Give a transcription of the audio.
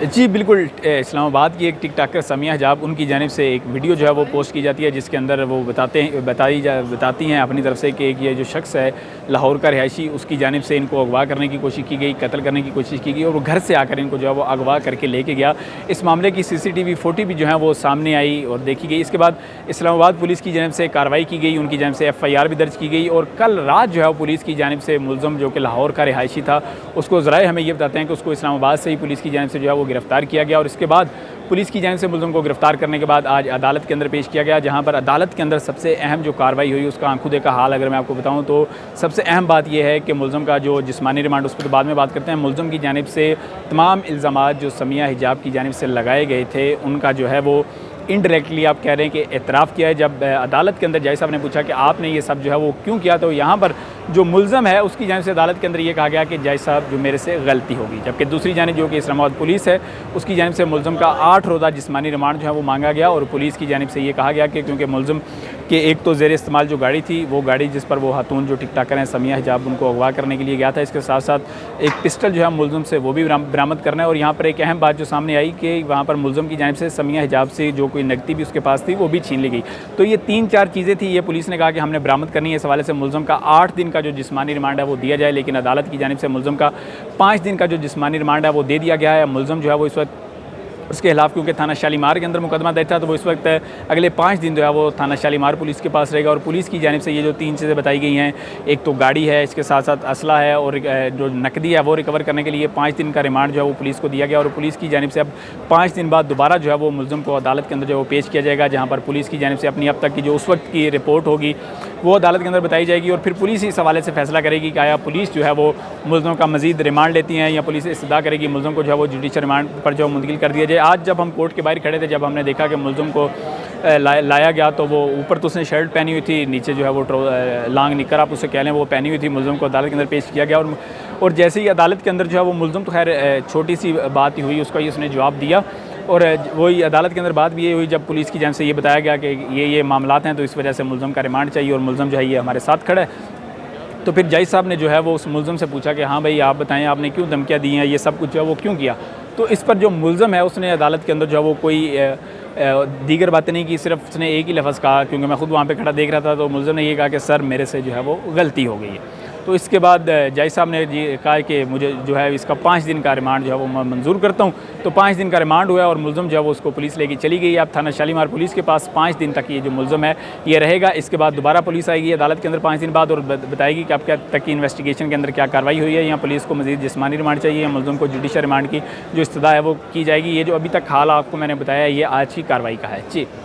जी, बिल्कुल इस्लामाबाद की एक टिकटॉकर समिया हिजाब उनकी जानिब से एक वीडियो जो है वो पोस्ट की जाती है, जिसके अंदर वो बताती हैं अपनी तरफ से कि एक ये जो शख्स है लाहौर का रिहायशी, उसकी जानिब से इनको अगवा करने की कोशिश की गई, कत्ल करने की कोशिश की गई और वो घर से आकर इनको जो है वो अगवा करके लेके गया। इस मामले की CCTV फुटेज भी जो है वो सामने आई और देखी गई। इसके बाद इस्लामाबाद पुलिस की जानिब से कार्रवाई की गई, उनकी जानिब से FIR भी दर्ज की गई और कल रात जो है वो पुलिस की जानिब से मुलज़म जो कि लाहौर का रिहायशी था, उसको ज़राए हमें ये बताते हैं कि उसको इस्लामाबाद से ही पुलिस की जानिब से जो है वो गिरफ़्तार किया गया और इसके बाद पुलिस की जानिब से मुलज़म को गिरफ़्तार करने के बाद आज अदालत के अंदर पेश किया गया, जहां पर अदालत के अंदर सबसे अहम जो कार्रवाई हुई उसका आंखों देखा हाल अगर मैं आपको बताऊं तो सबसे अहम बात यह है कि मुलज़म का जो जिस्मानी रिमांड, उस पर तो बाद में बात करते हैं। मुलज़म की जानिब से तमाम इल्ज़ामात जो समिया हिजाब की जानिब से लगाए गए थे, उनका जो है वो इनडायरेक्टली आप कह रहे हैं कि एतराफ़ किया है। जब अदालत के अंदर जज साहब ने पूछा कि आपने ये सब जो है वो क्यों किया, तो यहाँ पर जो मुलज़म है उसकी जानिब से अदालत के अंदर ये कहा गया कि जज साहब जो मेरे से गलती होगी, जबकि दूसरी जानिब जो कि इस्लामाबाद पुलिस है उसकी जानिब से मुलज़म का 8 रोज़ा जिस्मानी रिमांड जो है वो मांगा गया और पुलिस की जानिब से ये कहा गया कि क्योंकि मुलज़म के एक तो ज़ेर इस्तेमाल जो गाड़ी थी, वो गाड़ी जिस पर वो खातून जो टिकटॉकर हैं समिया हिजाब, उनको अगवा करने के लिए गया था, इसके साथ साथ एक पिस्टल जो है मुलज़म से वो भी बरामद करना है। और यहाँ पर एक अहम बात जो सामने आई कि वहाँ पर मुलज़म की जानिब से समिया हिजाब से जो कोई नकदी भी उसके पास थी वो भी छीन ली गई। तो ये 3-4 चीज़ें थी, ये पुलिस ने कहा कि हमने बरामद करनी है। इस हवाले से मुलज़म का 8 दिन का जो जिस्मानी रिमांड है वो दिया जाए, लेकिन अदालत की जानिब से मुलज़म का 5 दिन का जो जिस्मानी रिमांड है वो दे दिया गया है। मुलज़म जो है वो इस वक्त उसके खिलाफ क्योंकि थाना शालीमार के अंदर मुकदमा दर्ज था, तो वो इस वक्त अगले 5 दिन जो है वो थाना शालीमार पुलिस के पास रहेगा। और पुलिस की जानिब से ये जो 3 चीज़ें बताई गई हैं, एक तो गाड़ी है, इसके साथ साथ असला है और जो नकदी है वो रिकवर करने के लिए 5 दिन का रिमांड जो है वो पुलिस को दिया गया। और पुलिस की जानिब से अब 5 दिन बाद दोबारा जो है वो मुलज़म को अदालत के अंदर जो है वो पेश किया जाएगा, जहाँ पर पुलिस की जानिब से अपनी अब तक की जो उस वक्त की रिपोर्ट होगी वो अदालत के अंदर बताई जाएगी और फिर पुलिस इस हवाले से फैसला करेगी कि आया पुलिस जो है वो मुलज़म का मज़ीद रिमांड लेती हैं या पुलिस इस्तदा करेगी मुलज़म को जो है वो जुडिशल रिमांड पर जो मुंतकिल कर दिया जाए। आज जब हम कोर्ट के बाहर खड़े थे, जब हमने देखा कि मुलज़म को लाया गया, तो वो ऊपर तो उसने शर्ट पहनी हुई थी, नीचे जो है वो लांग निकर आप उसे कह लें वो पहनी हुई थी। मुलज़म को अदालत के अंदर पेश किया गया और जैसे ही अदालत के अंदर जो है वो मुलज़म तो खैर छोटी सी बात ही हुई, उसका ही उसने जवाब दिया और वही अदालत के अंदर बात भी ये हुई जब पुलिस की जानिब से ये बताया गया कि ये मामलात हैं, तो इस वजह से मुलज़म का रिमांड चाहिए और मुलज़म जो है ये हमारे साथ खड़ा है। तो फिर जज साहब ने जो है वो उस मुलज़म से पूछा कि हाँ भाई आप बताएं आपने क्यों धमकियाँ दी हैं, ये सब कुछ जो है वो क्यों किया। तो इस पर जो मुलज़म है उसने अदालत के अंदर जो है वो कोई दीगर बातें नहीं की, सिर्फ उसने एक ही लफ्ज़ कहा, क्योंकि मैं खुद वहाँ पे खड़ा देख रहा था, तो मुलज़म ने ये कहा कि सर मेरे से जो है वो गलती हो गई है। तो इसके बाद जज साहब ने ये कहा कि मुझे जो है इसका 5 दिन का रिमांड जो है वो मैं मंजूर करता हूँ। तो 5 दिन का रिमांड हुआ और मुलज़म जो है वो उसको पुलिस लेके चली गई। अब थाना शालीमार पुलिस के पास 5 दिन तक ये जो मुलज़म है ये रहेगा। इसके बाद दोबारा पुलिस आएगी अदालत के अंदर 5 दिन बाद और बताएगी कि अब क्या तक की इन्वेस्टिगेशन के अंदर क्या कार्रवाई हुई है, या पुलिस को मज़ीद जिस्मानी रिमांड चाहिए या मुलज़म को जुडिशल रिमांड की जो इस्तदा है वो की जाएगी। ये जो अभी तक हाल आपको मैंने बताया ये आज की कार्रवाई का है। जी।